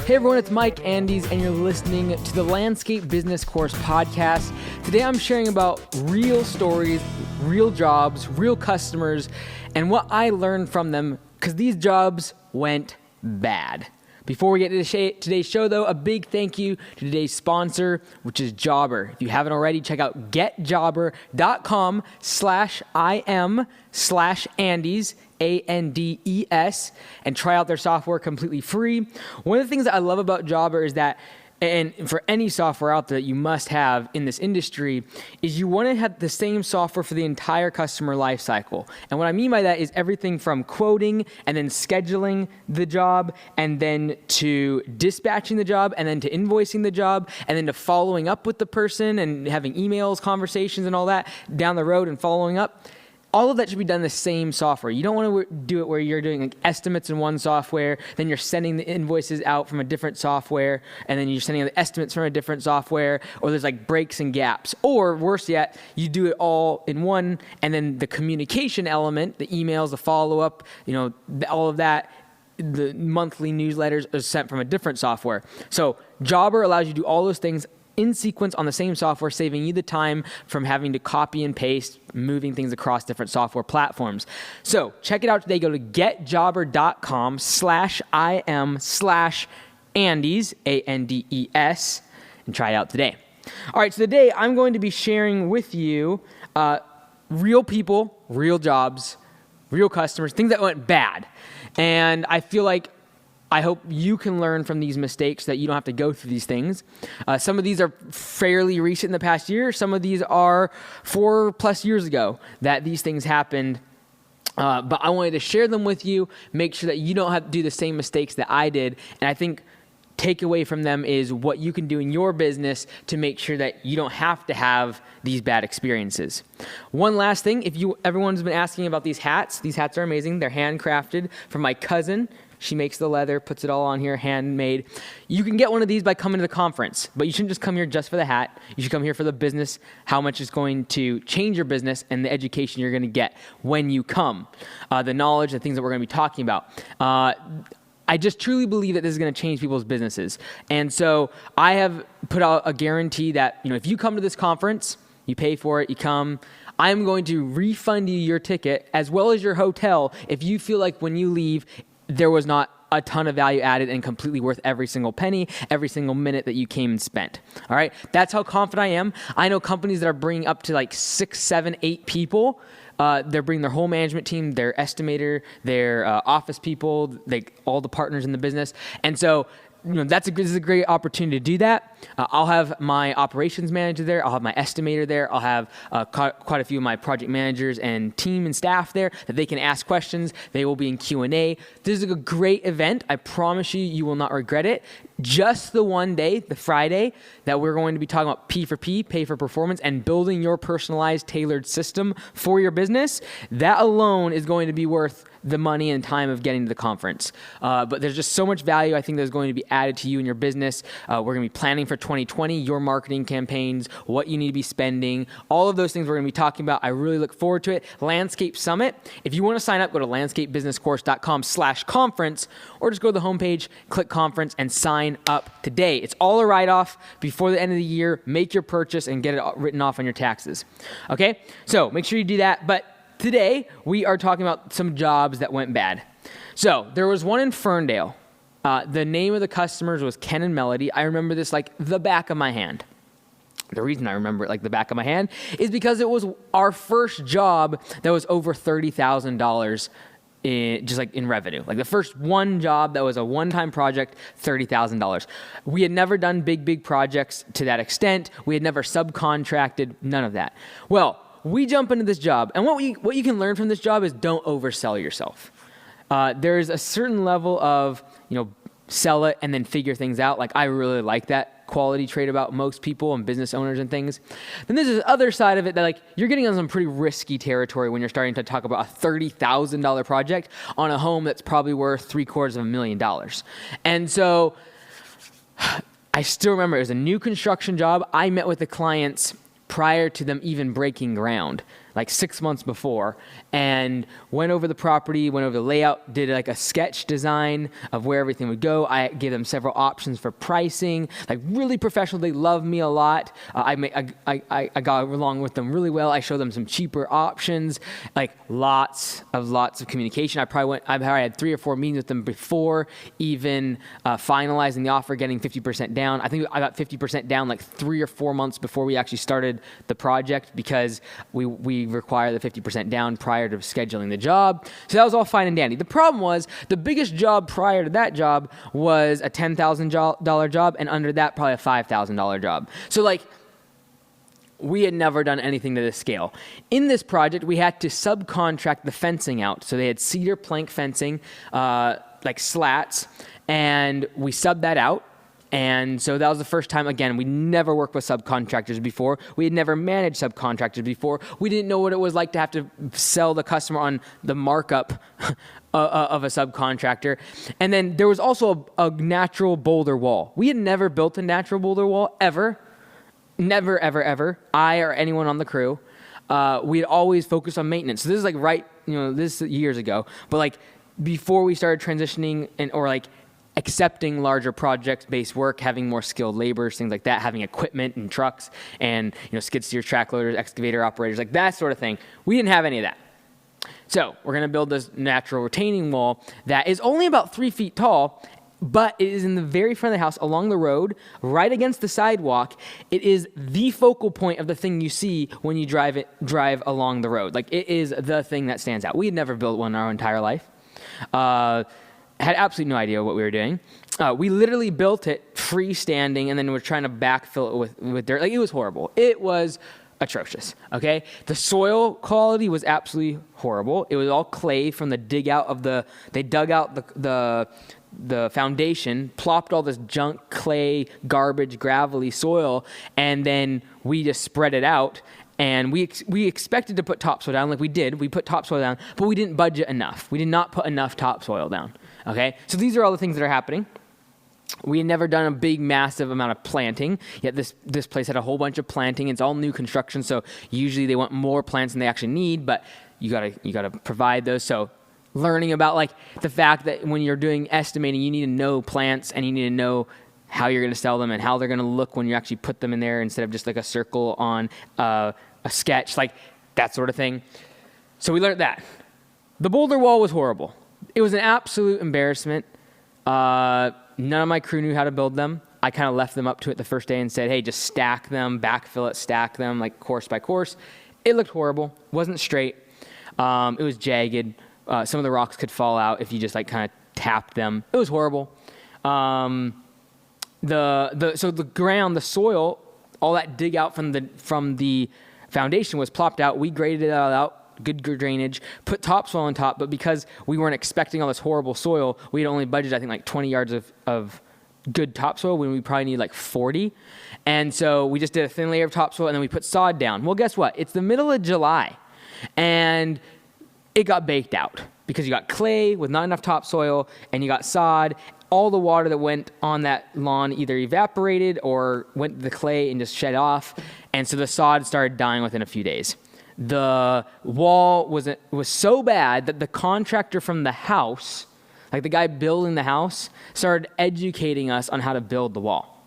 Hey everyone, it's Mike Andes, and you're listening to the Landscape Business Course podcast. Today I'm sharing about real stories, real jobs, real customers, and what I learned from them because these jobs went bad. Before we get to today's show, though, a big thank you to today's sponsor, which is Jobber. If you haven't already, check out getjobber.com/im/Andes, ANDES, and try out their software completely free. One of the things that I love about Jobber is that, and for any software out there that you must have in this industry, is you want to have the same software for the entire customer lifecycle. And what I mean by that is everything from quoting and then scheduling the job and then to dispatching the job and then to invoicing the job and then to following up with the person and having emails, conversations, and all that down the road and following up. All of that should be done in the same software. You don't want to do it where you're doing like estimates in one software, then you're sending the invoices out from a different software, and then you're sending the estimates from a different software, or there's like breaks and gaps. Or worse yet, you do it all in one, and then the communication element, the emails, the follow-up, all of that, the monthly newsletters are sent from a different software. So Jobber allows you to do all those things in sequence on the same software, saving you the time from having to copy and paste, moving things across different software platforms. So check it out today. Go to getjobber.com/im/Andes, ANDES, and try it out today. All right, so today I'm going to be sharing with you real people, real jobs, real customers, things that went bad. And I hope you can learn from these mistakes so that you don't have to go through these things. Some of these are fairly recent in the past year. Some of these are 4+ years ago that these things happened. But I wanted to share them with you, make sure that you don't have to do the same mistakes that I did. And I think takeaway from them is what you can do in your business to make sure that you don't have to have these bad experiences. One last thing, everyone's been asking about these hats. These hats are amazing. They're handcrafted from my cousin. She makes the leather, puts it all on here, handmade. You can get one of these by coming to the conference, but you shouldn't just come here just for the hat. You should come here for the business, how much it's going to change your business, and the education you're going to get when you come. The knowledge, the things that we're going to be talking about. I just truly believe that this is going to change people's businesses. And so I have put out a guarantee that, if you come to this conference, you pay for it, you come, I'm going to refund you your ticket as well as your hotel if you feel like when you leave, there was not a ton of value added and completely worth every single penny, every single minute that you came and spent. All right. That's how confident I am. I know companies that are bringing up to like 6, 7, 8 people. They're bringing their whole management team, their estimator, their office people, all the partners in the business. And so, this is a great opportunity to do that. I'll have my operations manager there. I'll have my estimator there. I'll have quite a few of my project managers and team and staff there that they can ask questions. They will be in Q&A. This is a great event. I promise you will not regret it. Just the one day, the Friday, that we're going to be talking about P for P, pay for performance, and building your personalized, tailored system for your business. That alone is going to be worth the money and time of getting to the conference. But there's just so much value I think there's going to be added to you and your business. We're going to be planning for 2020, your marketing campaigns, what you need to be spending, all of those things we're going to be talking about. I really look forward to it. Landscape Summit. If you want to sign up, go to landscapebusinesscourse.com/conference or just go to the homepage, click conference, and sign up today. It's all a write-off before the end of the year. Make your purchase and get it written off on your taxes. Okay? So make sure you do that. But today, we are talking about some jobs that went bad. So there was one in Ferndale. The name of the customers was Ken and Melody. I remember this like the back of my hand. The reason I remember it like the back of my hand is because it was our first job that was over $30,000 in revenue. Like the first one job that was a one-time project, $30,000. We had never done big projects to that extent. We had never subcontracted, none of that. Well, we jump into this job, and what you can learn from this job is don't oversell yourself. There's a certain level of, sell it and then figure things out. Like I really like that quality trait about most people and business owners and things. Then there's this other side of it that you're getting on some pretty risky territory when you're starting to talk about a $30,000 project on a home that's probably worth $750,000. And so I still remember it was a new construction job. I met with the clients prior to them even breaking ground. like 6 months before, and went over the property, went over the layout, did like a sketch design of where everything would go. I gave them several options for pricing, like really professional. They loved me a lot. I got along with them really well. I showed them some cheaper options, like lots of communication. I probably had 3 or 4 meetings with them before even finalizing the offer, getting 50% down. I think I got 50% down like 3 or 4 months before we actually started the project, because we require the 50% down prior to scheduling the job. So that was all fine and dandy. The problem was the biggest job prior to that job was a $10,000 job, and under that probably a $5,000 job. So like, we had never done anything to this scale. In this project, we had to subcontract the fencing out. So they had cedar plank fencing, like slats, and we subbed that out. And so that was the first time. Again, we never worked with subcontractors before. We had never managed subcontractors before. We didn't know what it was like to have to sell the customer on the markup of a subcontractor. And then there was also a natural boulder wall. We had never built a natural boulder wall ever. Never, ever, ever. I or anyone on the crew. We had always focused on maintenance. So this is like this is years ago. But like before we started transitioning or like accepting larger project-based work, having more skilled laborers, things like that, having equipment and trucks and skid steers, track loaders, excavator operators, like that sort of thing. We didn't have any of that. So we're going to build this natural retaining wall that is only about 3 feet tall, but it is in the very front of the house along the road, right against the sidewalk. It is the focal point of the thing you see when you drive along the road. Like, it is the thing that stands out. We had never built one in our entire life. Had absolutely no idea what we were doing. We literally built it freestanding, and then we're trying to backfill it with dirt. Like, it was horrible. It was atrocious, okay? The soil quality was absolutely horrible. It was all clay from the they dug out the foundation, plopped all this junk, clay, garbage, gravelly soil, and then we just spread it out. And we expected to put topsoil down, like we did. We put topsoil down, but we didn't budget enough. We did not put enough topsoil down, okay? So these are all the things that are happening. We had never done a big, massive amount of planting, yet this place had a whole bunch of planting. It's all new construction, so usually they want more plants than they actually need, but you gotta provide those. So learning about like the fact that when you're doing estimating, you need to know plants, and you need to know how you're going to sell them and how they're going to look when you actually put them in there instead of just like a circle on a sketch, like that sort of thing. So we learned that. The boulder wall was horrible. It was an absolute embarrassment. None of my crew knew how to build them. I kind of left them up to it the first day and said, hey, just stack them, backfill it, stack them, like course by course. It looked horrible. Wasn't straight. It was jagged. Some of the rocks could fall out if you just like kind of tapped them. It was horrible. So the ground, the soil, all that dig out from the foundation was plopped out. We graded it all out, good drainage, put topsoil on top, but because we weren't expecting all this horrible soil, we'd only budgeted, I think, like 20 yards of good topsoil when we probably need like 40. And so we just did a thin layer of topsoil, and then we put sod down. Well, guess what? It's the middle of July, and it got baked out because you got clay with not enough topsoil, and you got sod. All the water that went on that lawn either evaporated or went to the clay and just shed off. And so the sod started dying within a few days. The wall was so bad that the contractor from the house, like the guy building the house, started educating us on how to build the wall.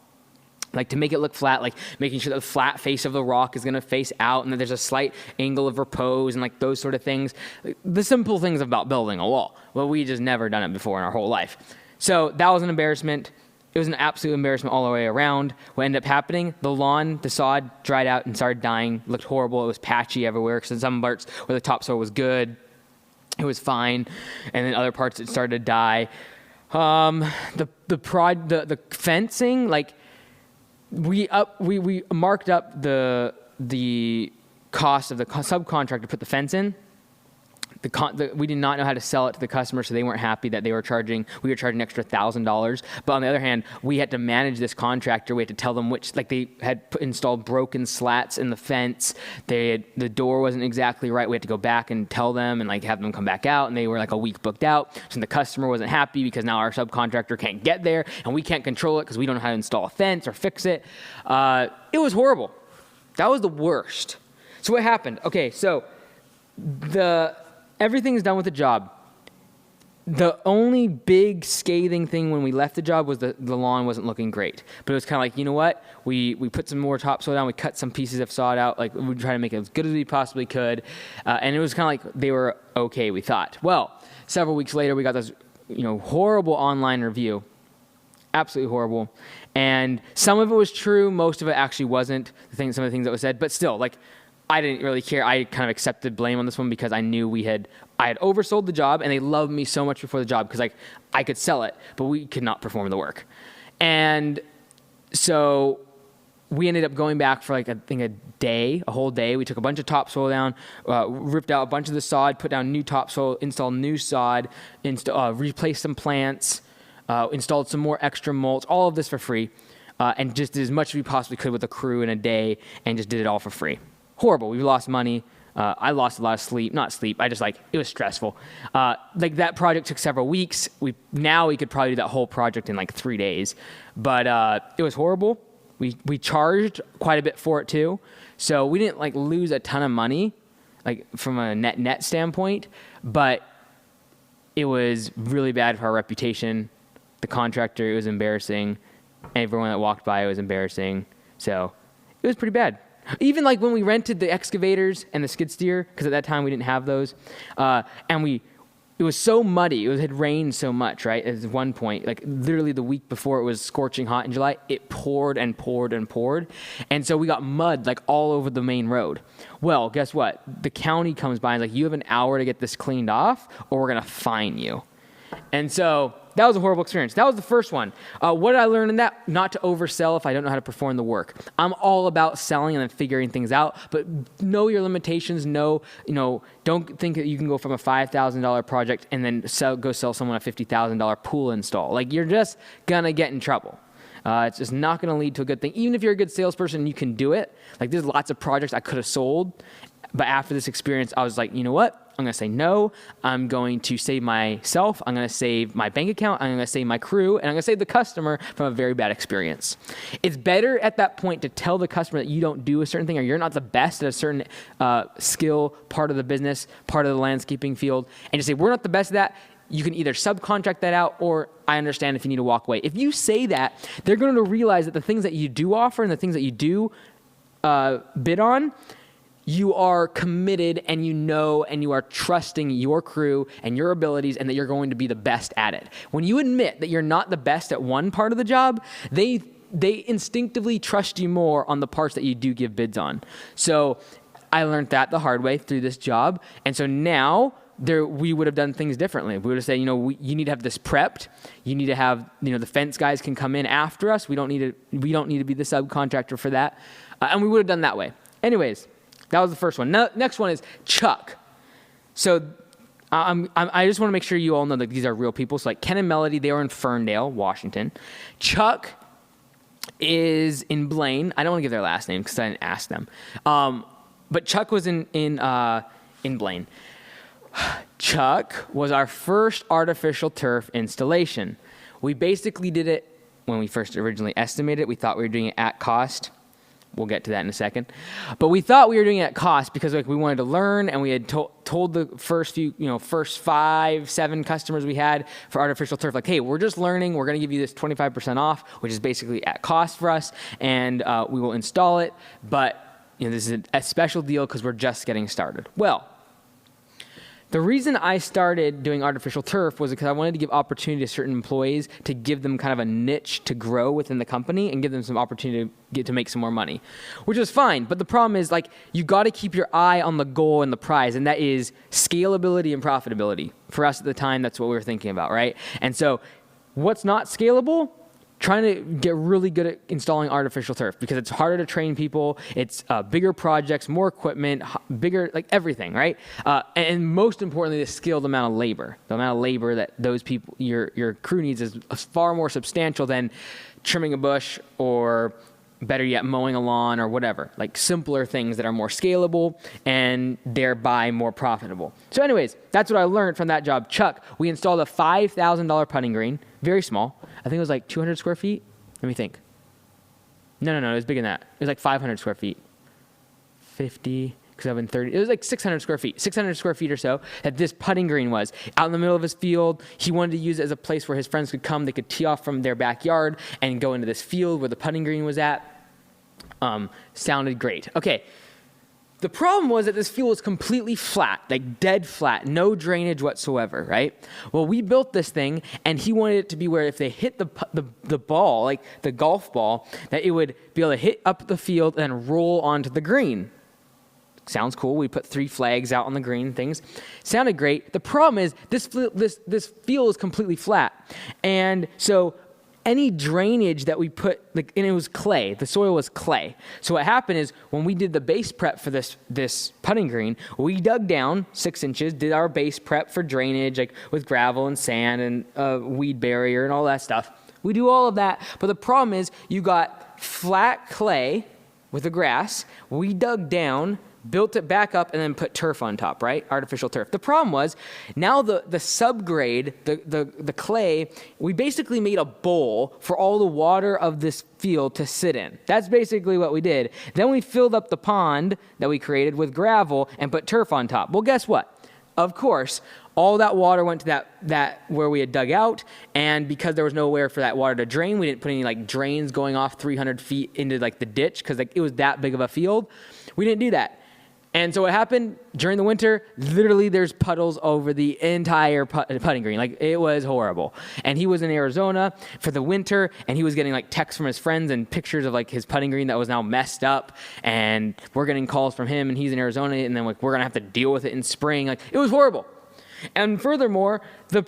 Like to make it look flat, like making sure that the flat face of the rock is going to face out and that there's a slight angle of repose and like those sort of things. The simple things about building a wall. Well, we just never done it before in our whole life. So that was an embarrassment. It was an absolute embarrassment all the way around. What ended up happening, the lawn, the sod dried out and started dying, looked horrible. It was patchy everywhere because in some parts where the topsoil was good, it was fine. And then other parts it started to die. The fencing, like we marked up the cost of the subcontractor to put the fence in. We did not know how to sell it to the customer, so they weren't happy that we were charging an extra $1,000. But on the other hand, we had to manage this contractor. We had to tell them they had installed broken slats in the fence. The door wasn't exactly right. We had to go back and tell them and like have them come back out, and they were like a week booked out. So the customer wasn't happy because now our subcontractor can't get there, and we can't control it because we don't know how to install a fence or fix it. It was horrible. That was the worst. So what happened? Okay, so everything's done with the job. The only big scathing thing when we left the job was the lawn wasn't looking great. But it was kind of like, you know what? We put some more topsoil down. We cut some pieces of sod out. Like, we tried to make it as good as we possibly could. And it was kind of like they were okay, we thought. Well, several weeks later, we got this, horrible online review. Absolutely horrible. And some of it was true. Most of it actually wasn't. Some of the things that was said. But still, like, I didn't really care. I kind of accepted blame on this one because I knew I had oversold the job, and they loved me so much before the job because I could sell it, but we could not perform the work. And so we ended up going back for a whole day. We took a bunch of topsoil down, ripped out a bunch of the sod, put down new topsoil, installed new sod, replaced some plants, installed some more extra mulch, all of this for free, and just did as much as we possibly could with the crew in a day, and just did it all for free. Horrible. We lost money. I lost a lot of sleep. Not sleep. It was stressful. That project took several weeks. We could probably do that whole project in 3 days. But it was horrible. We charged quite a bit for it too. So we didn't lose a ton of money, from a net standpoint. But it was really bad for our reputation. The contractor, it was embarrassing. Everyone that walked by, it was embarrassing. So it was pretty bad. Even when we rented the excavators and the skid steer, because at that time we didn't have those, and it was so muddy. It had rained so much, right? At one point, literally the week before it was scorching hot in July, it poured and poured and poured. And so we got mud all over the main road. Well, guess what? The county comes by and you have an hour to get this cleaned off or we're going to fine you. And so that was a horrible experience. That was the first one. What did I learn in that? Not to oversell if I don't know how to perform the work. I'm all about selling and then figuring things out, but know your limitations. Don't think that you can go from a $5,000 project and then go sell someone a $50,000 pool install. You're just going to get in trouble. It's just not going to lead to a good thing. Even if you're a good salesperson, you can do it. There's lots of projects I could have sold, but after this experience, I was like, you know what? I'm going to say no. I'm going to save myself. I'm going to save my bank account. I'm going to save my crew. And I'm going to save the customer from a very bad experience. It's better at that point to tell the customer that you don't do a certain thing or you're not the best at a certain skill, part of the business, part of the landscaping field, and just say, we're not the best at that. You can either subcontract that out or I understand if you need to walk away. If you say that, they're going to realize that the things that you do offer and the things that you do bid on, you are committed and and you are trusting your crew and your abilities and that you're going to be the best at it. When you admit that you're not the best at one part of the job, they instinctively trust you more on the parts that you do give bids on. So I learned that the hard way through this job. And so now we would have done things differently. We would have said, you need to have this prepped. You need to have, the fence guys can come in after us. We don't need to be the subcontractor for that. And we would have done that way. Anyways, that was the first one. Now, next one is Chuck. So I just want to make sure you all know that these are real people. So Ken and Melody, they were in Ferndale, Washington. Chuck is in Blaine. I don't want to give their last name because I didn't ask them. But Chuck was in Blaine. Chuck was our first artificial turf installation. We basically did it when we first originally estimated it. We thought we were doing it at cost. We'll get to that in a second. But we thought we were doing it at cost because we wanted to learn, and we had told the first 5, 7 customers we had for artificial turf, hey, we're just learning. We're going to give you this 25% off, which is basically at cost for us, and we will install it. But this is a special deal because we're just getting started. Well, the reason I started doing artificial turf was because I wanted to give opportunity to certain employees to give them kind of a niche to grow within the company and give them some opportunity to make some more money, which is fine. But the problem is you got to keep your eye on the goal and the prize, and that is scalability and profitability. For us at the time, that's what we were thinking about, right? And so what's not scalable? Trying to get really good at installing artificial turf because it's harder to train people. It's bigger projects, more equipment, bigger, everything, right? And most importantly, the skilled amount of labor. The amount of labor that those people, your crew needs is far more substantial than trimming a bush or better yet, mowing a lawn or whatever. Simpler things that are more scalable and thereby more profitable. So anyways, that's what I learned from that job. Chuck, we installed a $5,000 putting green, very small. I think it was 200 square feet. Let me think. No, it was bigger than that. It was 500 square feet. 50, it was like 600 square feet or so that this putting green was out in the middle of his field. He wanted to use it as a place where his friends could come. They could tee off from their backyard and go into this field where the putting green was at. Sounded great. Okay. The problem was that this field was completely flat, like dead flat, no drainage whatsoever, right? Well, we built this thing, and he wanted it to be where if they hit the ball, like the golf ball, that it would be able to hit up the field and roll onto the green. Sounds cool. We put 3 flags out on the green things. Sounded great. The problem is this field is completely flat, and so any drainage that we put, like, and it was clay. The soil was clay. So what happened is when we did the base prep for this putting green, we dug down 6 inches, did our base prep for drainage, like with gravel and sand and weed barrier and all that stuff. We do all of that, but the problem is you got flat clay with the grass. We dug down, built it back up, and then put turf on top, right? Artificial turf. The problem was, now the subgrade, the clay, we basically made a bowl for all the water of this field to sit in. That's basically what we did. Then we filled up the pond that we created with gravel and put turf on top. Well, guess what? Of course, all that water went to that where we had dug out, and because there was nowhere for that water to drain, we didn't put any like drains going off 300 feet into like the ditch because like it was that big of a field. We didn't do that. And so what happened during the winter, literally there's puddles over the entire putting green. Like, it was horrible. And he was in Arizona for the winter, and he was getting like texts from his friends and pictures of like his putting green that was now messed up. And we're getting calls from him, and he's in Arizona, and then like we're gonna have to deal with it in spring. Like, it was horrible. And furthermore, the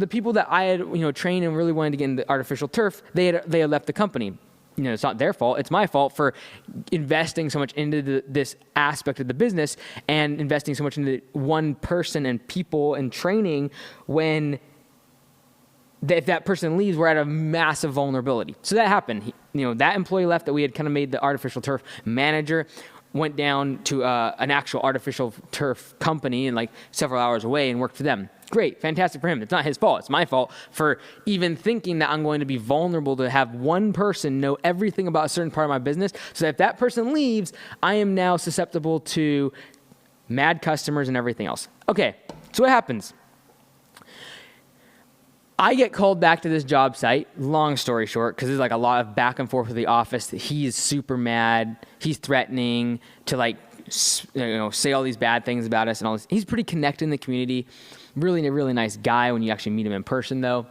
people that I had trained and really wanted to get into artificial turf, they had left the company. It's not their fault. It's my fault for investing so much into this aspect of the business and investing so much into one person and people and training when if that person leaves, we're at a massive vulnerability. So that happened. That employee left that we had kind of made the artificial turf manager, went down to an actual artificial turf company and like several hours away and worked for them. Great, fantastic for him. It's not his fault. It's my fault for even thinking that I'm going to be vulnerable to have one person know everything about a certain part of my business, so that if that person leaves, I am now susceptible to mad customers and everything else. Okay, so what happens? I get called back to this job site, long story short, because there's like a lot of back and forth with the office. He is super mad. He's threatening to like, say all these bad things about us and all this. He's pretty connected in the community. Really, a really nice guy when you actually meet him in person, though.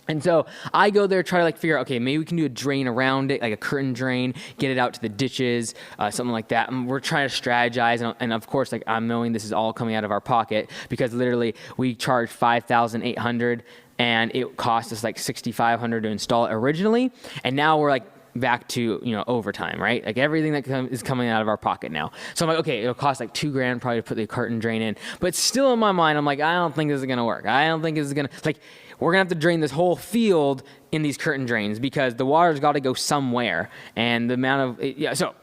And so I go there, try to like figure out, okay, maybe we can do a drain around it, like a curtain drain, get it out to the ditches, something like that. And we're trying to strategize. And of course, like I'm knowing this is all coming out of our pocket because literally we charged $5,800 and it cost us like $6,500 to install it originally. And now we're like back to, overtime, right? Like everything that is coming out of our pocket now. So I'm like, okay, it'll cost like $2,000 probably to put the curtain drain in. But still in my mind, I'm like, I don't think this is going to work. I don't think this is going to, like, we're going to have to drain this whole field in these curtain drains because the water's got to go somewhere. And the amount of, so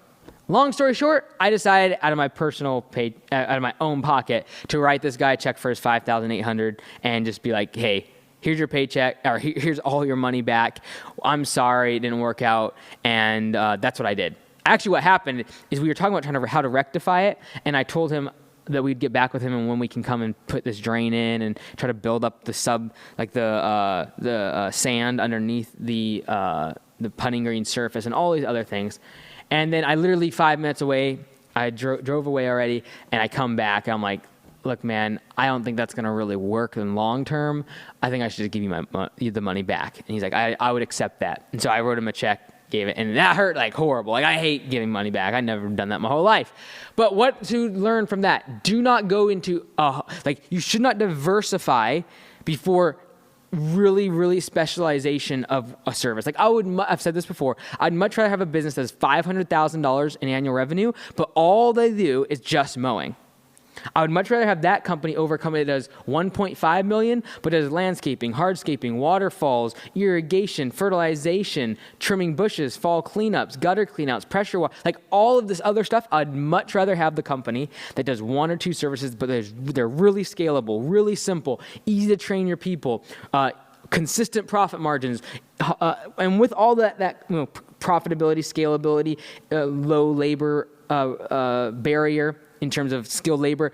long story short, I decided out of my personal pay, out of my own pocket to write this guy a check for his $5,800 and just be like, hey, here's your paycheck, or here's all your money back. I'm sorry, it didn't work out. And that's what I did. Actually, what happened is we were talking about how to rectify it, and I told him that we'd get back with him and when we can come and put this drain in and try to build up the sand underneath the putting green surface and all these other things. And then I literally 5 minutes away, I drove away already, and I come back, and I'm like, look, man, I don't think that's going to really work in long term. I think I should just give you the money back. And he's like, I would accept that. And so I wrote him a check, gave it, and that hurt like horrible. Like, I hate giving money back. I've never done that my whole life. But what to learn from that? Do not go into, you should not diversify before really specialization of a service. Like I've said this before, I'd much rather have a business that's $500,000 in annual revenue, but all they do is just mowing. I would much rather have that company over a company that does $1.5 million, but does landscaping, hardscaping, waterfalls, irrigation, fertilization, trimming bushes, fall cleanups, gutter cleanouts, pressure water, like all of this other stuff. I'd much rather have the company that does 1 or 2 services, but they're really scalable, really simple, easy to train your people, consistent profit margins, and with all that profitability, scalability, low labor barrier, in terms of skilled labor.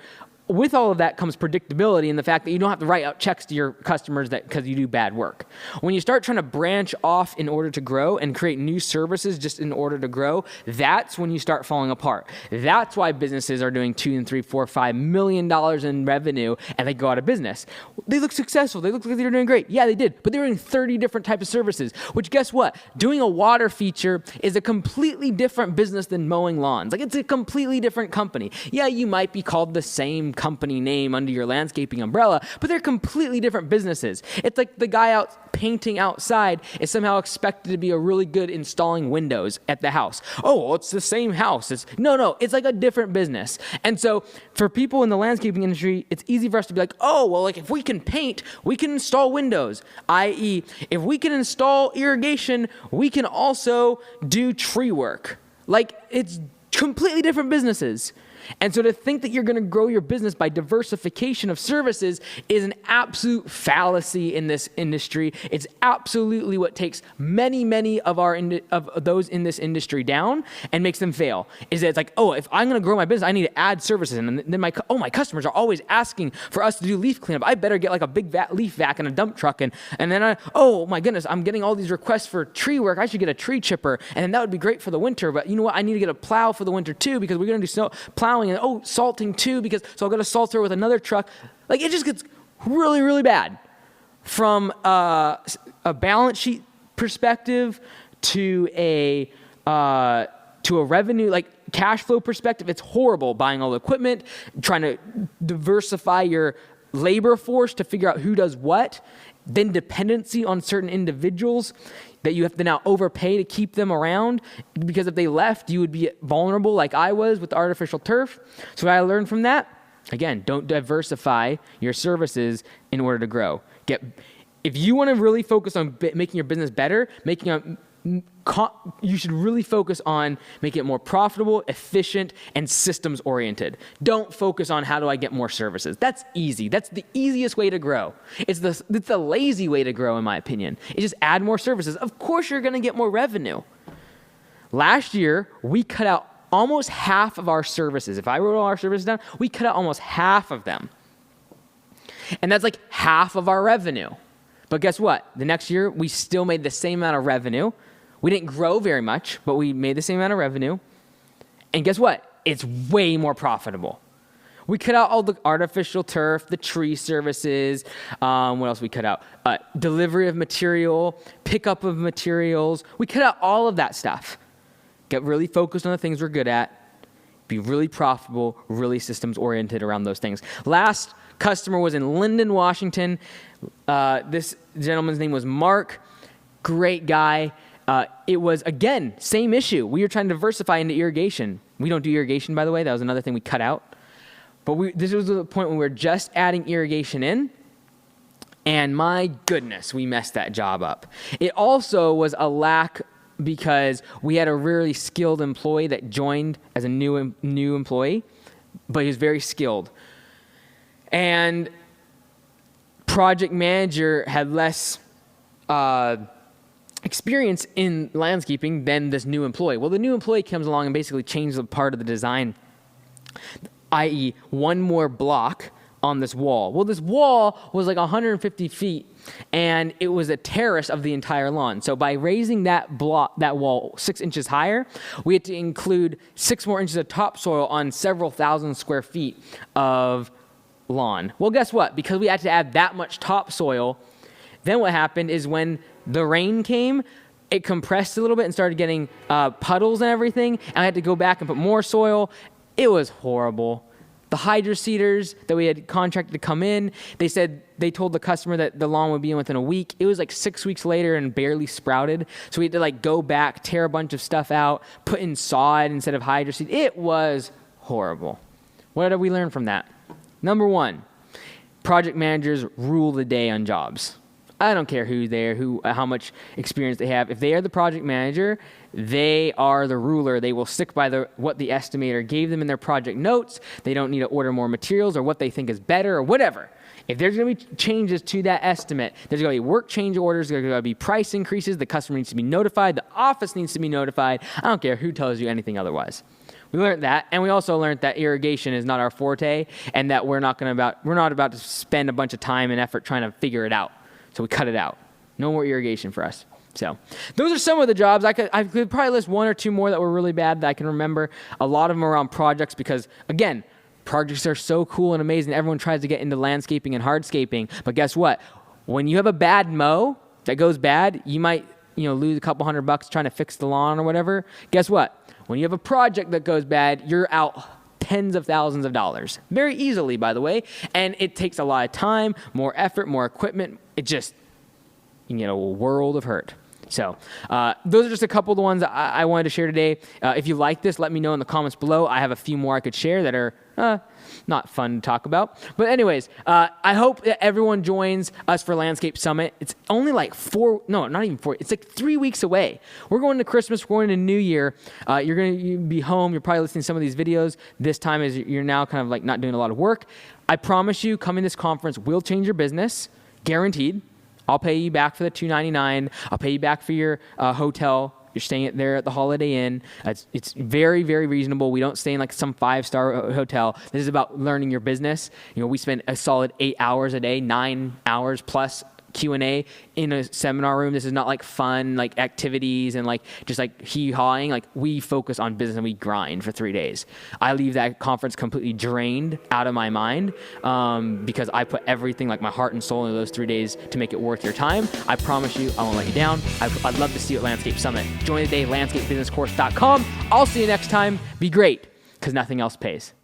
With all of that comes predictability and the fact that you don't have to write out checks to your customers because you do bad work. When you start trying to branch off in order to grow and create new services just in order to grow, that's when you start falling apart. That's why businesses are doing $2 and $3, $4, $5 million in revenue and they go out of business. They look successful. They look like they're doing great. Yeah, they did. But they're doing 30 different types of services, which guess what? Doing a water feature is a completely different business than mowing lawns. Like, it's a completely different company. Yeah, you might be called the same company name under your landscaping umbrella, but they're completely different businesses. It's like the guy out painting outside is somehow expected to be a really good installing windows at the house. Oh, well, it's the same house. No, it's like a different business. And so for people in the landscaping industry, it's easy for us to be like, oh, well, like if we can paint, we can install windows, i.e., if we can install irrigation, we can also do tree work. Like, it's completely different businesses. And so to think that you're going to grow your business by diversification of services is an absolute fallacy in this industry. It's absolutely what takes many of those in this industry down and makes them fail. Is that it's like, oh, if I'm going to grow my business, I need to add services. And then my customers are always asking for us to do leaf cleanup. I better get like a big leaf vac and a dump truck. And then oh my goodness, I'm getting all these requests for tree work. I should get a tree chipper. And then that would be great for the winter. But you know what? I need to get a plow for the winter too, because we're going to do snow plowing and salting too, so I'll get a salter with another truck. Like, it just gets really bad from a balance sheet perspective to a revenue, like cash flow perspective. It's horrible buying all the equipment, trying to diversify your labor force to figure out who does what, then dependency on certain individuals that you have to now overpay to keep them around, because if they left, you would be vulnerable like I was with the artificial turf. So what I learned from that, again, don't diversify your services in order to grow. If you want to really focus on making your business better, you should really focus on making it more profitable, efficient, and systems oriented. Don't focus on how do I get more services. That's easy. That's the easiest way to grow. It's the lazy way to grow, in my opinion. It's just add more services. Of course you're going to get more revenue. Last year, we cut out almost half of our services. If I wrote all our services down, we cut out almost half of them. And that's like half of our revenue. But guess what? The next year, we still made the same amount of revenue. We didn't grow very much, but we made the same amount of revenue. And guess what? It's way more profitable. We cut out all the artificial turf, the tree services. What else we cut out? Delivery of material, pickup of materials. We cut out all of that stuff. Get really focused on the things we're good at. Be really profitable, really systems oriented around those things. Last customer was in Linden, Washington. This gentleman's name was Mark. Great guy. It was, again, same issue. We were trying to diversify into irrigation. We don't do irrigation, by the way. That was another thing we cut out. But this was the point when we were just adding irrigation in. And my goodness, we messed that job up. It also was a lack because we had a really skilled employee that joined as a new employee, but he was very skilled. And project manager had less experience in landscaping than this new employee. Well, the new employee comes along and basically changes a part of the design, i.e. one more block on this wall. Well, this wall was like 150 feet, and it was a terrace of the entire lawn. So by raising that wall 6 inches higher, we had to include 6 more inches of topsoil on several thousand square feet of lawn. Well, guess what? Because we had to add that much topsoil, then what happened is when the rain came, it compressed a little bit and started getting puddles and everything, and I had to go back and put more soil. It was horrible. The hydroseeders that we had contracted to come in, they told the customer that the lawn would be in within a week. It was like 6 weeks later and barely sprouted. So we had to like go back, tear a bunch of stuff out, put in sod instead of hydroseed. It was horrible. What did we learn from that? Number 1, project managers rule the day on jobs. I don't care who's there, how much experience they have. If they are the project manager, they are the ruler. They will stick by what the estimator gave them in their project notes. They don't need to order more materials or what they think is better or whatever. If there's going to be changes to that estimate, there's going to be work change orders, there's going to be price increases, the customer needs to be notified, the office needs to be notified. I don't care who tells you anything otherwise. We learned that, and we also learned that irrigation is not our forte, and that we're not about to spend a bunch of time and effort trying to figure it out. So we cut it out. No more irrigation for us. So those are some of the jobs. I could probably list one or two more that were really bad that I can remember. A lot of them around projects because, again, projects are so cool and amazing. Everyone tries to get into landscaping and hardscaping, but guess what? When you have a bad mow that goes bad, you might lose a couple $100 trying to fix the lawn or whatever. Guess what? When you have a project that goes bad, you're out tens of thousands of dollars. Very easily, by the way. And it takes a lot of time, more effort, more equipment. It just, you get a world of hurt. So those are just a couple of the ones I wanted to share today. If you like this, let me know in the comments below. I have a few more I could share that are not fun to talk about. But anyways, I hope that everyone joins us for Landscape Summit. It's only like it's like 3 weeks away. We're going to Christmas, we're going to New Year. You're going to be home. You're probably listening to some of these videos. This time is you're now kind of like not doing a lot of work. I promise you, coming to this conference will change your business, guaranteed. I'll pay you back for the $299. I'll pay you back for your hotel. You're staying there at the Holiday Inn. It's very, very reasonable. We don't stay in like some 5-star hotel. This is about learning your business. We spend a solid 8 hours a day, 9 hours plus Q&A in a seminar room. This is not like fun, like activities and like just like hee-hawing. Like we focus on business and we grind for 3 days. I leave that conference completely drained out of my mind because I put everything, like my heart and soul, into those 3 days to make it worth your time. I promise you, I won't let you down. I'd love to see you at Landscape Summit. Join today, landscapebusinesscourse.com. I'll see you next time. Be great, because nothing else pays.